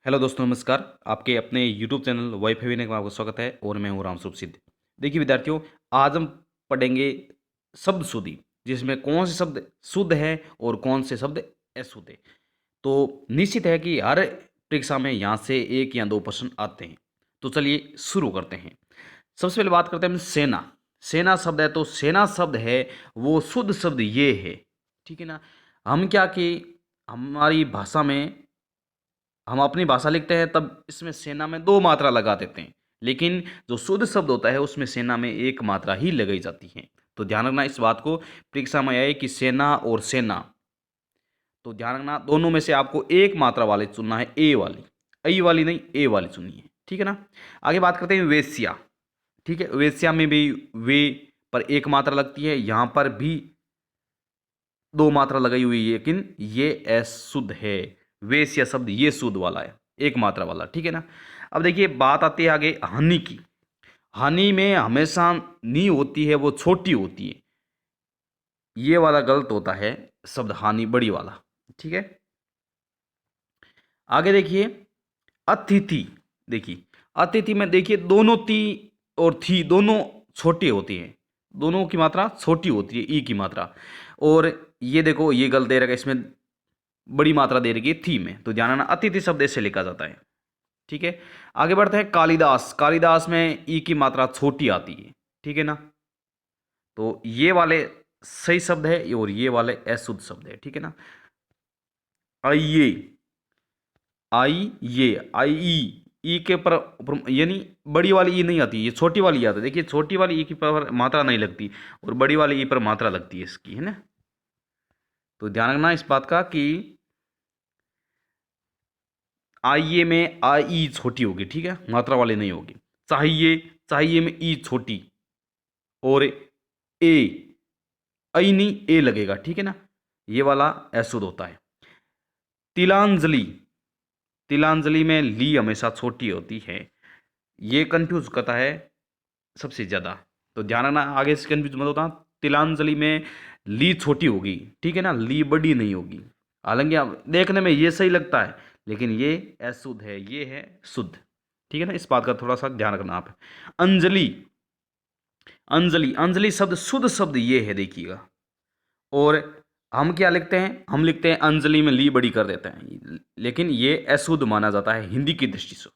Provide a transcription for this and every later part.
Hello दोस्तों, नमस्कार। आपके अपने यूट्यूब चैनल वाईफाई विनय में आपका स्वागत है और मैं हूं राम स्वरूप सिद्ध। देखिए विद्यार्थियों, आज हम पढ़ेंगे शब्द शुद्धि, जिसमें कौन से शब्द शुद्ध है और कौन से शब्द अशुद्ध है। तो निश्चित है कि हर परीक्षा में यहाँ से एक या दो प्रश्न आते हैं। तो चलिए शुरू करते हैं। सबसे पहले बात करते हैं हम सेना। सेना शब्द है, तो सेना शब्द है वो शुद्ध शब्द ये है, ठीक है ना। हम क्या कि हमारी भाषा में हम अपनी भाषा लिखते हैं तब इसमें सेना में दो मात्रा लगा देते हैं, लेकिन जो शुद्ध शब्द होता है उसमें सेना में एक मात्रा ही लगाई जाती है। तो ध्यान रखना इस बात को, परीक्षा में आए कि सेना और सेना, तो ध्यान रखना दोनों में से आपको एक मात्रा वाले चुनना है, ए वाली, आई वाली नहीं, ए वाली चुनिए, ठीक है ना। आगे बात करते हैं वेश्या। ठीक है, वेश्या में भी वे पर एक मात्रा लगती है, यहां पर भी दो मात्रा लगाई हुई है, लेकिन ये अशुद्ध है। वेश्या शब्द ये शुद्ध वाला है, एक मात्रा वाला, ठीक है ना। अब देखिए बात आती है आगे हानि की। हानि में हमेशा नी होती है, वो छोटी होती है, ये वाला गलत होता है शब्द हानि, बड़ी वाला, ठीक है। आगे देखिए अतिथि। देखिए अतिथि में देखिए दोनों ती और थी दोनों छोटे होती हैं, दोनों की मात्रा छोटी होती है, ई की मात्रा। और ये देखो ये गलत दे रखा है, इसमें बड़ी मात्रा दे रखी है थी में, तो ध्यान रखना अतिथि शब्द ऐसे लिखा जाता है, ठीक है। आगे बढ़ते हैं कालिदास। कालिदास में ई की मात्रा छोटी आती है, ठीक है ना। तो ये वाले सही शब्द है और ये वाले अशुद्ध शब्द है, ठीक है ना। आइए, आई ये, आई ई के पर यानी बड़ी वाली ई नहीं आती, ये छोटी वाली आती है। देखिए छोटी वाली ई की पर मात्रा नहीं लगती और बड़ी वाली ई पर मात्रा लगती है इसकी, है ना। तो ध्यान रखना इस बात का कि आइए में आ ई छोटी होगी, ठीक है, मात्रा वाली नहीं होगी। चाहिए, चाहिए में ई छोटी और ए, आई नहीं ए लगेगा, ठीक है ना। ये वाला अशुद्ध होता है। तिलांजलि। तिलांजलि में ली हमेशा छोटी होती है, ये कंफ्यूज करता है सबसे ज़्यादा। तो ध्यान रखना आगे से कंफ्यूज मत होता। तिलांजलि में ली छोटी होगी, ठीक है ना, ली बड़ी नहीं होगी। हालांकि अब देखने में ये सही लगता है, लेकिन ये अशुद्ध है, ये है शुद्ध, ठीक है ना। इस बात का थोड़ा सा ध्यान रखना आप। अंजलि। अंजलि, अंजलि शब्द शुद्ध शब्द ये है, देखिएगा। और हम क्या लिखते हैं, हम लिखते हैं अंजलि में ली बड़ी कर देते हैं, लेकिन ये अशुद्ध माना जाता है हिंदी की दृष्टि से।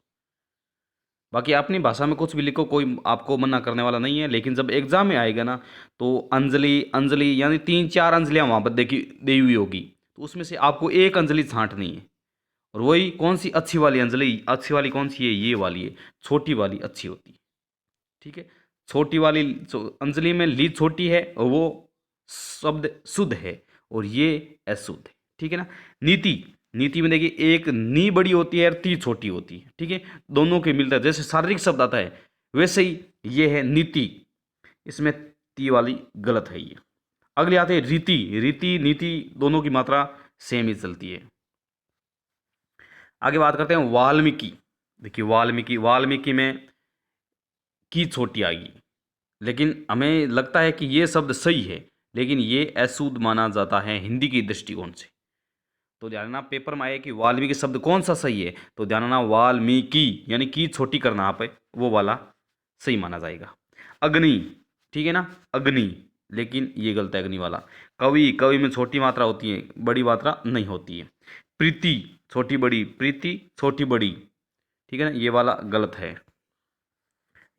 बाकी अपनी भाषा में कुछ भी लिखो, कोई आपको मना करने वाला नहीं है, लेकिन जब एग्जाम में आएगा ना, तो अंजलि, अंजलि यानी तीन चार अंजलियां वहां पर देखी दी हुई होगी, तो उसमें से आपको एक अंजलि छांटनी है। और वही कौन सी अच्छी वाली अंजलि, अच्छी वाली कौन सी है, ये वाली है, छोटी वाली अच्छी होती है, ठीक है। छोटी वाली अंजलि में ली छोटी है और वो शब्द शुद्ध है और ये अशुद्ध है, ठीक है ना। नीति। नीति में देखिए एक नी बड़ी होती है और ती छोटी होती है, ठीक है, दोनों के मिलता है। जैसे शारीरिक शब्द आता है वैसे ही ये है नीति, इसमें ती वाली गलत है ये। अगले आते हैं रीति। रीति नीति दोनों की मात्रा सेम ही चलती है। आगे बात करते हैं वाल्मीकि। देखिए वाल्मीकि, वाल्मीकि में की छोटी आएगी, लेकिन हमें लगता है कि ये शब्द सही है, लेकिन ये अशुद्ध माना जाता है हिंदी की दृष्टिकोण से। तो ध्यान रखना पेपर में आए कि वाल्मीकि शब्द कौन सा सही है, तो ध्यान रखना वाल्मीकि यानी की छोटी करना आप, वो वाला सही माना जाएगा। अग्नि, ठीक है ना, अग्नि, लेकिन ये गलत है अग्नि वाला। कवि, कवि में छोटी मात्रा होती है, बड़ी मात्रा नहीं होती है। प्रीति, छोटी बड़ी, प्रीति छोटी बड़ी, ठीक है ना, ये वाला गलत है,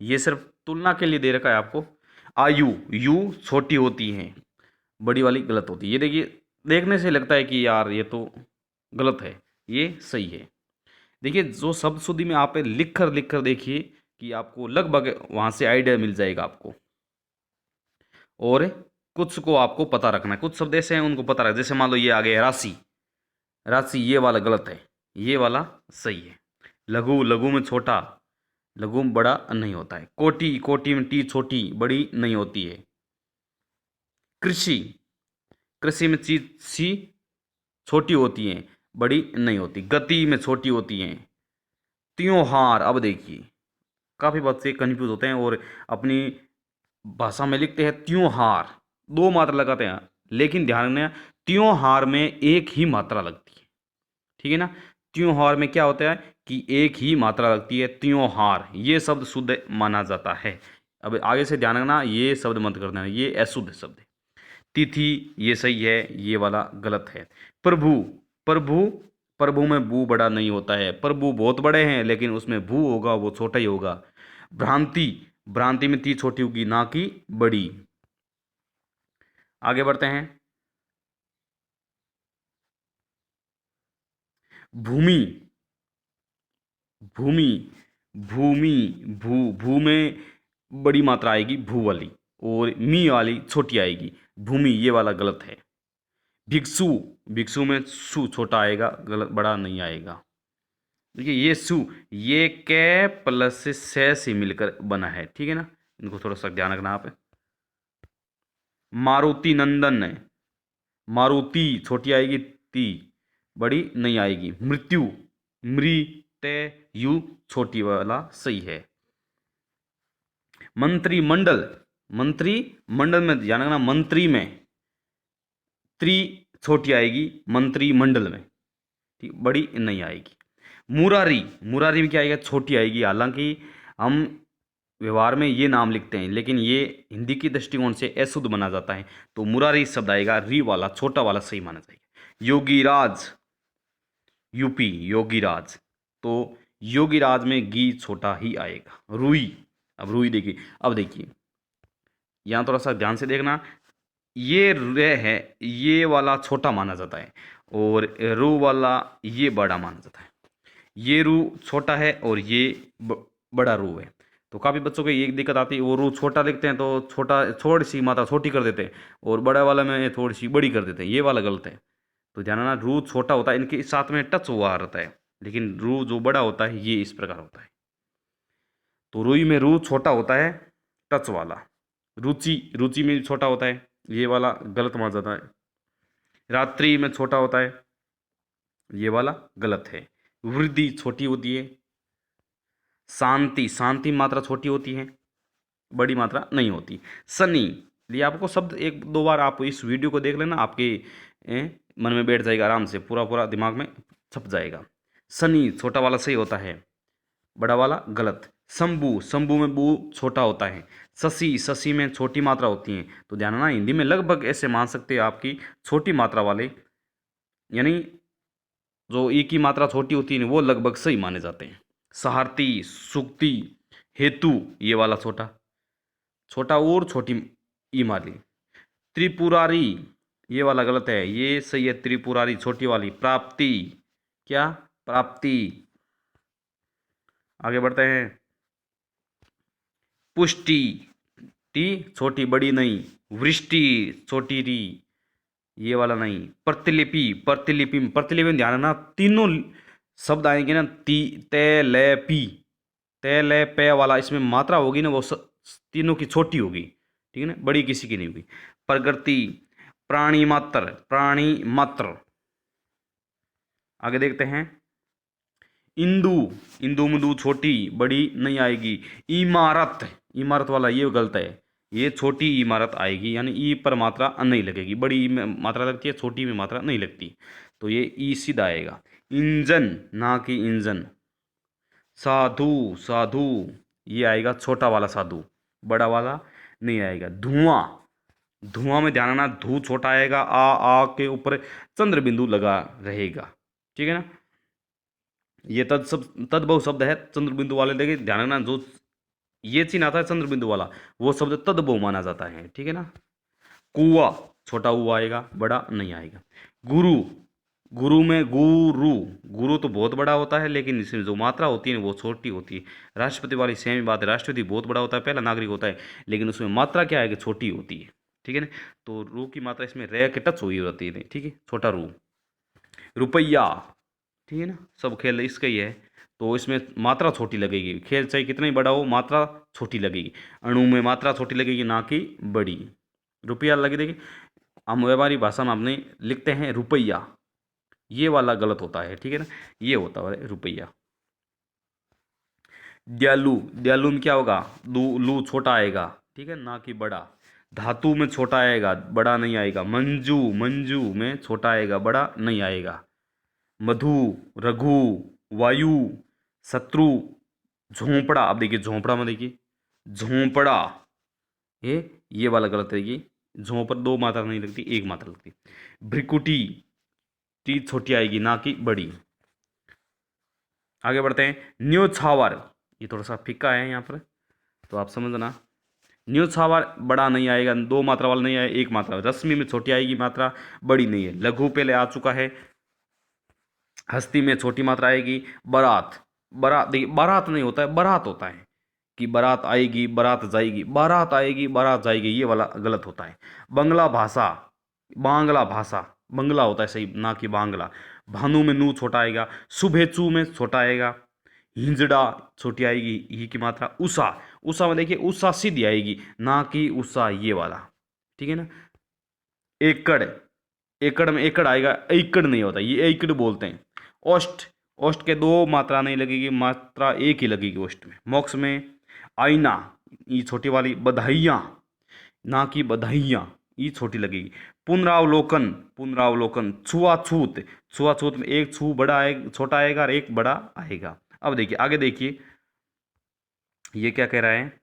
ये सिर्फ तुलना के लिए दे रखा है आपको। आयु, यू छोटी होती है, बड़ी वाली गलत होती है। ये देखिए देखने से लगता है कि यार ये तो गलत है, ये सही है। देखिए जो शब्द शुद्धि में आप लिख कर देखिए कि आपको लगभग वहाँ से आइडिया मिल जाएगा आपको। और कुछ को आपको पता रखना है, कुछ शब्द ऐसे हैं उनको पता रख, जैसे मान लो ये आ गया राशि। राशि ये वाला गलत है, ये वाला सही है। लघु, लघु में छोटा, लघु में बड़ा नहीं होता है। कोटि, कोटि में टी छोटी बड़ी नहीं होती है। कृषि, कृषि में चीज सी छोटी होती हैं, बड़ी नहीं होती। गति में छोटी होती हैं। त्योहार, अब देखिए काफ़ी बच्चे कंफ्यूज होते हैं और अपनी भाषा में लिखते हैं त्योहार, दो मात्रा लगाते हैं, लेकिन ध्यान रखना त्योहार में एक ही मात्रा लगती है, ठीक है ना। त्योहार में क्या होता है कि एक ही मात्रा लगती है, त्योहार, ये शब्द शुद्ध माना जाता है। अब आगे से ध्यान रखना, ये शब्द मत कर देना, ये अशुद्ध शब्द है। तिथि ये सही है, ये वाला गलत है। प्रभु, प्रभु, प्रभु में भू बड़ा नहीं होता है, प्रभु बहुत बड़े हैं लेकिन उसमें भू होगा वो छोटा ही होगा। भ्रांति, भ्रांति में ती छोटी होगी ना कि बड़ी। आगे बढ़ते हैं। भूमि, भूमि, भूमि, भू, भू में बड़ी मात्रा आएगी भू वाली, और मी वाली छोटी आएगी, भूमि ये वाला गलत है। भिक्षु, भिक्षु में सु छोटा आएगा, गलत, बड़ा नहीं आएगा। देखिए ये सु, ये के प्लस से मिलकर बना है, ठीक है ना, इनको थोड़ा सा ध्यान रखना आप। मारुति नंदन है, मारुति छोटी आएगी, ती बड़ी नहीं आएगी। मृत्यु, मृत्यु छोटी वाला सही है। मंत्रिमंडल, मंत्रिमंडल में ध्यान रखना, मंत्री में त्री छोटी आएगी, मंत्रिमंडल में, ठीक, बड़ी नहीं आएगी। मुरारी, मुरारी में क्या आएगा, छोटी आएगी। हालांकि हम व्यवहार में ये नाम लिखते हैं लेकिन ये हिंदी की दृष्टिकोण से अशुद्ध माना जाता है, तो मुरारी शब्द आएगा, री वाला छोटा वाला सही माना जाएगा। योगीराज, यूपी, योगीराज, तो योगीराज में गी छोटा ही आएगा। रुई, अब रुई देखिए, अब देखिए यहाँ थोड़ा सा ध्यान से देखना, ये रे है, ये वाला छोटा माना जाता है और रू वाला ये बड़ा माना जाता है। ये रू छोटा है और ये बड़ा रू है, तो काफ़ी बच्चों को ये दिक्कत आती है, वो रू छोटा लिखते हैं तो छोटा, थोड़ी सी मात्रा छोटी कर देते हैं, और बड़ा वाला में थोड़ी सी बड़ी कर देते हैं, ये वाला गलत है। तो ध्यान रखना, रू छोटा होता है, इनके साथ में टच हुआ रहता है, लेकिन रू जो बड़ा होता है ये इस प्रकार होता है। तो रुई में रू छोटा होता है, टच वाला। रुचि, रुचि में छोटा होता है, ये वाला गलत माना जाता है। रात्रि में छोटा होता है, ये वाला गलत है। वृद्धि छोटी होती है। शांति, शांति मात्रा छोटी होती है, बड़ी मात्रा नहीं होती। शनि, लिए आपको शब्द एक दो बार आप इस वीडियो को देख लेना, आपके मन में बैठ जाएगा, आराम से पूरा पूरा दिमाग में छप जाएगा। शनि छोटा वाला सही होता है, बड़ा वाला गलत। शंभु, शंभु में बू छोटा होता है। शशि, शशि में छोटी मात्रा होती है, तो ध्यान रखना, हिंदी में लगभग ऐसे मान सकते हैं आपकी छोटी मात्रा वाले, यानी जो ई की मात्रा छोटी होती है वो लगभग सही माने जाते हैं। सहारती, सुक्ति, हेतु ये वाला छोटा, छोटा और छोटी ई माली। त्रिपुरारी ये वाला गलत है, ये सही है, त्रिपुरारी छोटी वाली। प्राप्ति, क्या, प्राप्ति। आगे बढ़ते हैं। पुष्टि, टी छोटी बड़ी नहीं। वृष्टि छोटी री, ये वाला नहीं। प्रतिलिपि, प्रतिलिपि, प्रतिलिपि में ध्यान रखना, तीनों शब्द आएंगे ना, ती, ते, ले, पी, ते, ले, पे वाला, इसमें मात्रा होगी ना वो तीनों की छोटी होगी, ठीक है ना, बड़ी किसी की नहीं होगी। प्रकृति, प्राणी मात्र, प्राणी मात्र। आगे देखते हैं। इंदु, इंदु मुदु छोटी बड़ी नहीं आएगी। इमारत, इमारत वाला ये गलत है, ये छोटी इमारत आएगी, यानी ई पर मात्रा नहीं लगेगी, बड़ी में मात्रा लगती है, छोटी में मात्रा नहीं लगती, तो ये ई सीधा आएगा। इंजन ना कि इंजन। साधु, साधु ये आएगा छोटा वाला साधु, बड़ा वाला नहीं आएगा। धुआं, धुआं में ध्यान रखना, धू छोटा आएगा, आ के ऊपर चंद्र बिंदु लगा रहेगा, ठीक है ना। ये तद्भव शब्द है, चंद्र बिंदु वाले, देखिए ध्यान रखना, जो ये चिन्ह आता है चंद्र बिंदु वाला वो शब्द तद्भव माना जाता है, ठीक है ना। कुआ छोटा हुआ आएगा, बड़ा नहीं आएगा। गुरु, गुरु में गुरु, गुरु तो बहुत बड़ा होता है लेकिन इसमें जो मात्रा होती है वो छोटी होती है। राष्ट्रपति वाली सेम ही बात है, राष्ट्रपति बहुत बड़ा होता है, पहला नागरिक होता है, लेकिन उसमें मात्रा क्या है कि छोटी होती है, ठीक है ना। तो रू की मात्रा इसमें रे के टच हुई होती है, ठीक है, छोटा रू। रुपया, ठीक है ना, सब खेल इसका ही है, तो इसमें मात्रा छोटी लगेगी, खेल चाहे कितना ही बड़ा हो मात्रा छोटी लगेगी। अणु में मात्रा छोटी लगेगी ना कि बड़ी। रुपया लगे, देखिए हम व्यापारी भाषा में अपने लिखते हैं रुपया, ये वाला गलत होता है, ठीक है ना, ये होता है रुपया। दयालु, दयालु में क्या होगा, लू छोटा आएगा, ठीक है ना कि बड़ा। धातु में छोटा आएगा, बड़ा नहीं आएगा। मंजू, मंजू में छोटा आएगा, बड़ा नहीं आएगा। मधु, रघु, वायु, शत्रु, झोंपड़ा। अब देखिए झोंपड़ा में देखिए झोंपड़ा, ये वाला गलत है। ये झोंपर दो मात्रा नहीं लगती, एक मात्रा लगती। भ्रिकुटी, टी छोटी आएगी ना कि बड़ी। आगे बढ़ते हैं। न्योछावर, ये थोड़ा सा फीका है यहाँ पर, तो आप समझना। न्योछावर बड़ा नहीं आएगा, दो मात्रा वाला नहीं आएगा, एक मात्रा। रश्मि में छोटी आएगी मात्रा, बड़ी नहीं है। लघु पहले आ चुका है। हस्ती में छोटी मात्रा आएगी। बारात, बारात देखिए बारात नहीं होता है, बारात होता है कि बारात आएगी, बारात जाएगी, बारात आएगी, बारात जाएगी, ये वाला गलत होता है। बंगला भाषा, बांग्ला भाषा, बंगला होता है सही, ना कि बांग्ला। भानु में नू छोटा आएगा। शुभेच्छु में छोटा आएगा। हिंजड़ा छोटी आएगी, ही की मात्रा। उषा, उषा में देखिए उषा सीधी आएगी, ना कि उषा ये वाला, ठीक है ना। एकड़, एकड़ में एकड़ आएगा, एकड़ नहीं होता, ये एकड़ बोलते हैं। ओष्ठ, ओष्ठ के दो मात्रा नहीं लगेगी, मात्रा एक ही लगेगी ओष्ठ में। मोक्ष में आईना, ये छोटी वाली। बधाइयाँ, ना कि बधाइयाँ, ये छोटी लगेगी। पुनरावलोकन, पुनरावलोकन। छुआछूत, छुआछूत में एक छू बड़ा आएगा, छोटा आएगा और एक बड़ा आएगा। अब देखिए आगे देखिए, ये क्या कह रहा है।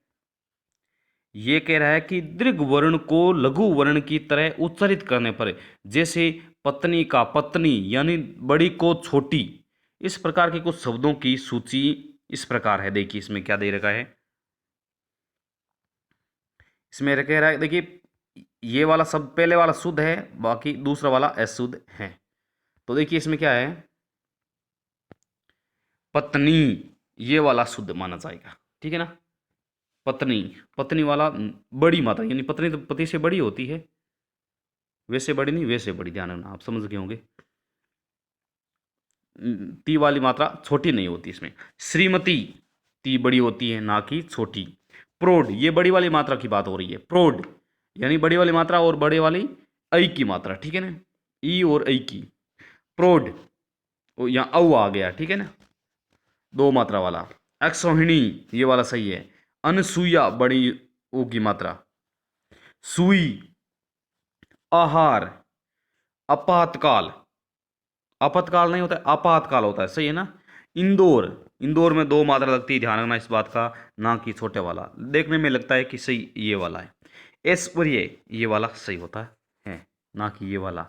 ये कह रहा है कि दीर्घ वर्ण को लघु वर्ण की तरह उच्चारित करने पर, जैसे पत्नी का पत्नी, यानी बड़ी को छोटी, इस प्रकार के कुछ शब्दों की सूची इस प्रकार है। देखिए इसमें क्या दे रखा है। इसमें कह रहा है देखिए, ये वाला शब्द पहले वाला शुद्ध है, बाकी दूसरा वाला अशुद्ध है। तो देखिए इसमें क्या है, पत्नी ये वाला शुद्ध माना जाएगा, ठीक है ना। पत्नी, पत्नी वाला बड़ी मात्रा, यानी पत्नी तो पति से बड़ी होती है, वैसे बड़ी नहीं, वैसे बड़ी, ध्यान रखना, आप समझ गए होंगे। ती वाली मात्रा छोटी नहीं होती इसमें। श्रीमती, ती बड़ी होती है ना कि छोटी। प्रोड, ये बड़ी वाली मात्रा की बात हो रही है। प्रोड यानी बड़ी वाली मात्रा और बड़े वाली ऐ की मात्रा, ठीक है ना, ई और ऐ की। प्रोड, यहाँ औ आ गया, ठीक है ना, दो मात्रा वाला। अक्षौहिणी, ये वाला सही है। अनसुईया, बड़ी ओ की मात्रा। सुई, आहार, आपातकाल, आपातकाल नहीं होता है, आपातकाल होता है, सही है ना। इंदौर, इंदौर में दो मात्रा लगती है, ध्यान रखना इस बात का, ना कि छोटे वाला। देखने में लगता है कि सही ये वाला है। ऐश्वर्य, ये वाला सही होता है, ना कि ये वाला।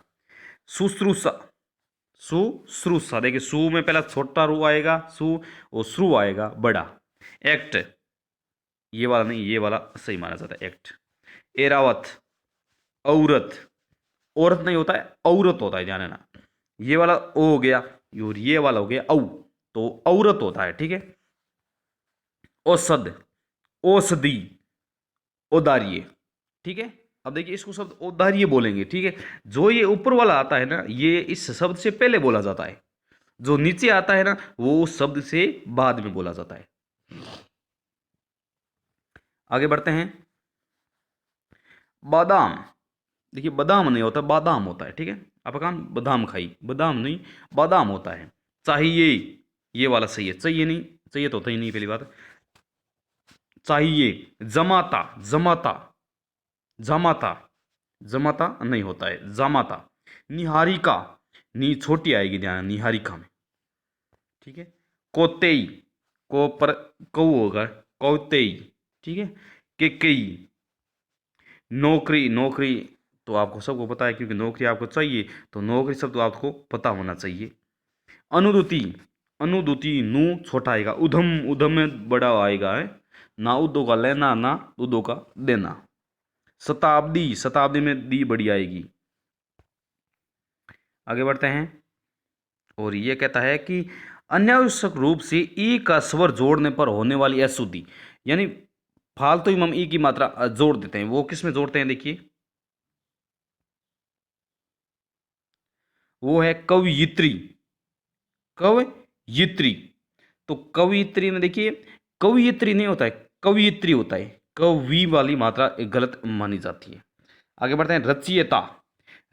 शुश्रूषा, शुश्रूषा, देखिए सु में पहला छोटा रू आएगा सु, और श्रु आएगा बड़ा। एक्ट, ये वाला नहीं, ये वाला सही माना जाता है, एक्ट। एरावत, औरत, औरत नहीं होता है, औरत होता है, ध्यान देना। ये वाला ओ हो गया और ये वाला हो गया औ, तो औरत होता है, ठीक है। औषध, औषधि, औदार्य, ठीक है। अब देखिए इसको शब्द औदार्य बोलेंगे, ठीक है। जो ये ऊपर वाला आता है ना, ये इस शब्द से पहले बोला जाता है। जो नीचे आता है ना, वो शब्द से बाद में बोला जाता है। आगे बढ़ते हैं। बादाम, देखिए बादाम नहीं होता, बादाम होता है, ठीक है। आप काम बादाम खाई, बादाम नहीं, बादाम होता है। चाहिए, ये वाला सही है। चाहिए नहीं, चाहिए तो होता ही नहीं, पहली बात। चाहिए। जमाता, जमाता, जमाता, जमाता नहीं होता है, जमाता। निहारिका, नी छोटी आएगी, ध्यान, निहारिका में, ठीक है। कोतेई, को पर कौ होगा, कौतेई, ठीक है। केकई, नौकरी, नौकरी तो आपको सबको पता है, क्योंकि नौकरी आपको चाहिए, तो नौकरी शब्द तो आपको पता होना चाहिए। अनुदूति, अनुदूति नू छोटा आएगा। उधम, उधम में बड़ा आएगा है, ना उदो का लेना ना उदो का देना। शताब्दी, शताब्दी में दी बड़ी आएगी। आगे बढ़ते हैं। और ये कहता है कि अनावश्यक रूप से ई का स्वर जोड़ने पर होने वाली अशुद्धि, यानी फालतू में हम ई की मात्रा जोड़ देते हैं। वो किस में जोड़ते हैं, देखिए वो है कवयित्री, कवयित्री। तो कवयित्री में देखिए कवयित्री नहीं होता है, कवयित्री होता है। कवि वाली मात्रा एक गलत मानी जाती है। आगे बढ़ते हैं। रचयिता,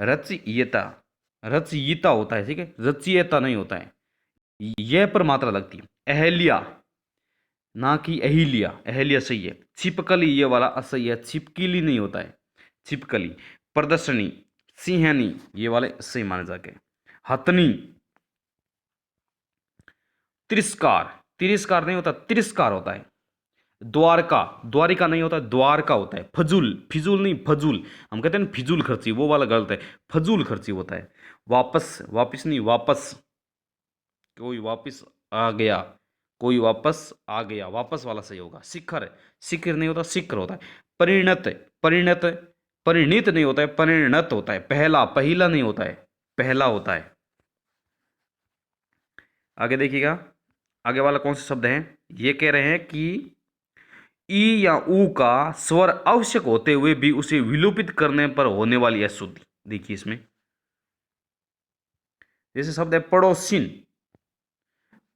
रचयिता, रचयिता होता है, ठीक है, रचयिता नहीं होता है, यह पर मात्रा लगती है। अहल्या, ना कि अहिल्या, अहल्या सही है। छिपकली, ये वाला असही है, छिपकली नहीं होता है, छिपकली। प्रदर्शनी, सिंहनी, ये वाले सही माने जाके। हथनी, तिरस्कार, तिरस्कार नहीं होता, तिरस्कार होता है। द्वारका, द्वारिका नहीं होता, द्वारका होता है। फजूल, फिजूल नहीं, फजूल। हम कहते हैं ना फिजूल खर्ची, वो वाला गलत है, फजूल खर्ची होता है। वापस, वापस नहीं, वापस। कोई वापस आ गया, कोई वापस आ गया, वापस वाला सही होगा। शिखर, शिखर नहीं होता, शिखर होता है। परिणत, परिणत, परिणित नहीं होता है, परिणत होता है। पहला, पहला नहीं होता है, पहला होता है। आगे देखिएगा, आगे वाला कौन सा शब्द है। ये कह रहे हैं कि ई या ऊ का स्वर आवश्यक होते हुए भी उसे विलोपित करने पर होने वाली अशुद्धि। देखिए इसमें जैसे शब्द है पड़ोसिन,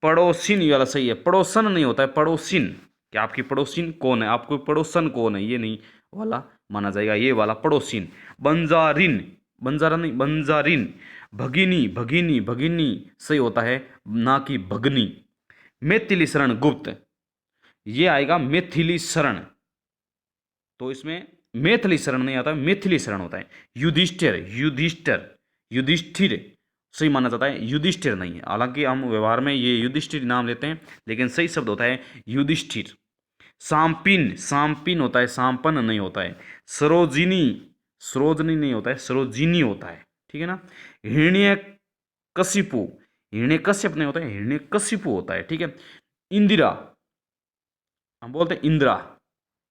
पड़ोसिन ये वाला सही है। पड़ोसन नहीं होता है, पड़ोसिन। क्या आपकी पड़ोसिन कौन है, आपको पड़ोसन कौन है, ये नहीं वाला माना जाएगा, ये वाला पड़ोसिन। बंजारिन, बंजारा नहीं, बंजारिन। भगिनी, भगिनी, भगिनी सही होता है, ना कि भगनी। मैथिली शरण गुप्त, ये आएगा मैथिली शरण, तो इसमें मैथिली शरण नहीं आता, मैथिली शरण होता है। युधिष्ठिर, युधिष्ठिर, युधिष्ठिर सही माना जाता है, युधिष्ठिर नहीं है। हालांकि हम व्यवहार में ये युधिष्ठिर नाम लेते हैं, लेकिन सही शब्द होता है युधिष्ठिर। सांपिन, सांपिन होता है, सांपन नहीं होता है। सरोजिनी, सरोजनी नहीं होता है, सरोजिनी होता है, ठीक है ना। हिरण्य कशिपु, हिरण्य कश्यप नहीं होता है, हिरण्य कशिपु होता है, ठीक है। इंदिरा, हम बोलते हैं इंदिरा,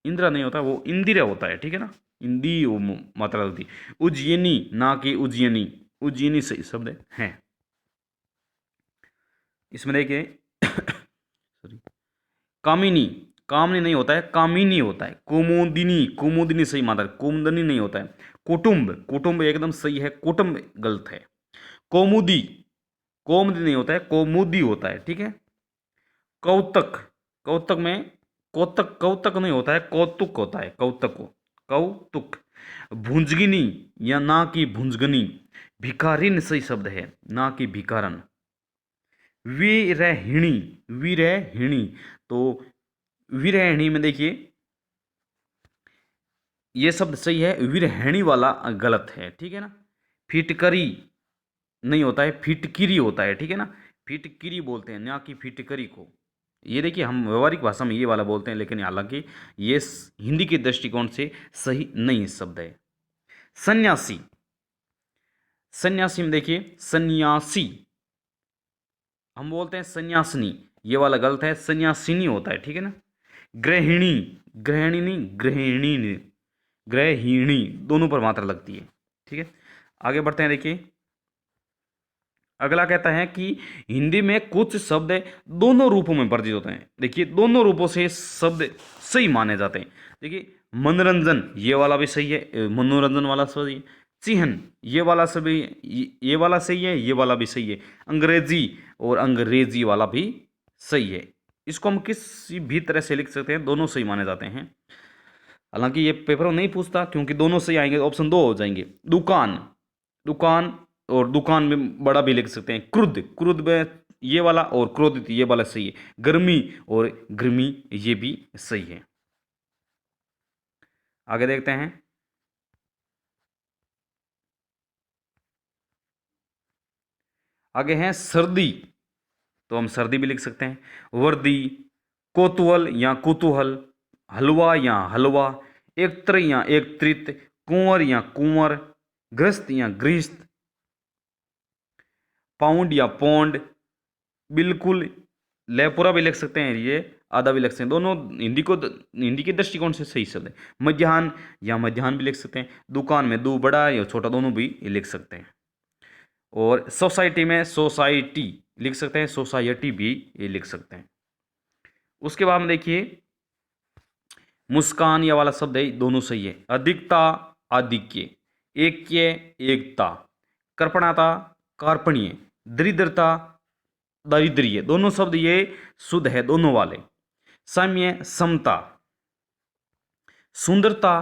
इंदिरा नहीं होता, वो इंदिरा होता है, ठीक है ना। इंदी वो मात्रा लगती। उज्जैनी, ना कि उज्जैनी, उज्जैनी सही शब्द है। इसमें देखिए सॉरी, कामिनी, कामिनी नहीं होता है, कामिनी होता है। कुमुदिनी, कुमुदिनी सही मात्रा, कुमुदनी नहीं होता है। कुटुंब, कुटुंब एकदम सही है, कुटुंब गलत है। कौमुदी, कौमुदी नहीं होता है, कौमुदी होता है, ठीक है। कौतक, कौतक में कौतक, कौतक नहीं होता है, कौतुक होता है, कौतक को, कौतुक। भुंजगिनी या ना कि भुंजगनी। भिखारिन सही शब्द है, ना कि भिखारन। विरहिणी, विरहिणी, तो विरहिणी में देखिए ये शब्द सही है, विरहिणी वाला गलत है, ठीक है ना। फिटकरी नहीं होता है, फिटकिरी होता है, ठीक है ना। फिटकिरी बोलते हैं, ना कि फिटकरी को। ये देखिए हम व्यवहारिक भाषा में ये वाला बोलते हैं, लेकिन हालांकि ये हिंदी के दृष्टिकोण से सही नहीं शब्द है। सन्यासी, सन्यासी में देखिए सन्यासी, हम बोलते हैं सन्यासिनी, ये वाला गलत है, सन्यासिनी होता है, ठीक है ना। गृहिणी, गृहिणी नहीं, गृहिणी, गृहिणी दोनों पर मात्रा लगती है, ठीक है। आगे बढ़ते हैं, देखिए अगला कहता है कि हिंदी में कुछ शब्द दोनों रूपों में वर्जित होते हैं। देखिए दोनों रूपों से शब्द सही माने जाते हैं। देखिए मनोरंजन, ये वाला भी सही है, मनोरंजन वाला सही है। चिन्हन, ये वाला सभी, ये वाला सही है, ये वाला भी सही है। अंग्रेजी और अंग्रेजी वाला भी सही है। इसको हम किसी भी तरह से लिख सकते हैं, दोनों सही माने जाते हैं। हालांकि ये पेपर में नहीं पूछता, क्योंकि दोनों सही आएंगे, ऑप्शन दो हो जाएंगे। दुकान, दुकान और दुकान में बड़ा भी लिख सकते हैं। क्रुद्ध, क्रुद्ध में ये वाला, और क्रोधित ये वाला सही है। गर्मी और गर्मी ये भी सही है। आगे देखते हैं, आगे हैं सर्दी, तो हम सर्दी भी लिख सकते हैं। वर्दी, कोतुअल या कुतूहल, हलवा या हलवा, एकत्र या एकत्रित, कुंवर या कुंवर, गृहस्थ या गृहस्थ, पाउंड या पौंड, बिल्कुल, लयपुरा भी लिख सकते हैं, ये आधा भी लिख सकते हैं, दोनों हिंदी के दृष्टिकोण से सही शब्द है। मध्याह्न या मध्याह्न भी लिख सकते हैं। दुकान में दो बड़ा या छोटा दोनों भी लिख सकते हैं। और सोसाइटी में सोसाइटी लिख सकते हैं, सोसाइटी भी ये लिख सकते हैं। उसके बाद में देखिए मुस्कान या वाला शब्द है, दोनों सही है। अधिकता, आधिक्य, ऐक्य, एकता, कर्पणता, कार्पण्य, दरिद्रता, दारिद्र्य, दोनों शब्द ये शुद्ध है, दोनों वाले। साम्य, समता, सुंदरता,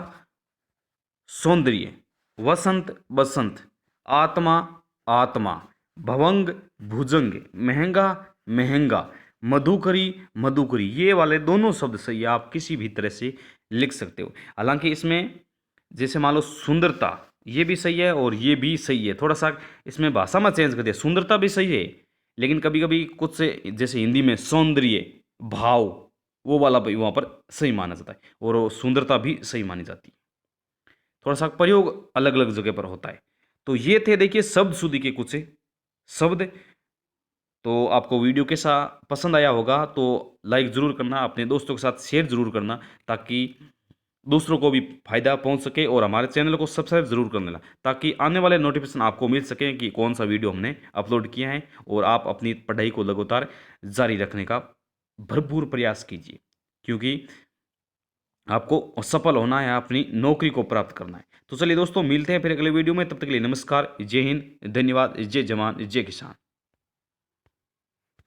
सौंदर्य, वसंत, बसंत, आत्मा, आत्मा, भवंग, भुजंग, महंगा, महंगा, मधुकरी, मधुकरी, ये वाले दोनों शब्द सही है, आप किसी भी तरह से लिख सकते हो। हालांकि इसमें जैसे मान लो सुंदरता, ये भी सही है और ये भी सही है, थोड़ा सा इसमें भाषा में चेंज कर दिया। सुंदरता भी सही है, लेकिन कभी कभी कुछ से जैसे हिंदी में सौंदर्य भाव वो वाला भी वहाँ पर सही माना जाता है और वो सुंदरता भी सही मानी जाती है। थोड़ा सा प्रयोग अलग अलग जगह पर होता है। तो ये थे देखिए शब्द शुद्धि के कुछ शब्द। तो आपको वीडियो कैसा पसंद आया होगा तो लाइक ज़रूर करना, अपने दोस्तों के साथ शेयर ज़रूर करना, ताकि दूसरों को भी फायदा पहुंच सके, और हमारे चैनल को सब्सक्राइब जरूर कर लेना ताकि आने वाले नोटिफिकेशन आपको मिल सके कि कौन सा वीडियो हमने अपलोड किया है, और आप अपनी पढ़ाई को लगातार जारी रखने का भरपूर प्रयास कीजिए, क्योंकि आपको सफल होना है, अपनी नौकरी को प्राप्त करना है। तो चलिए दोस्तों, मिलते हैं फिर अगले वीडियो में, तब तक के लिए नमस्कार, जय हिंद, धन्यवाद, जय जवान जय किसान।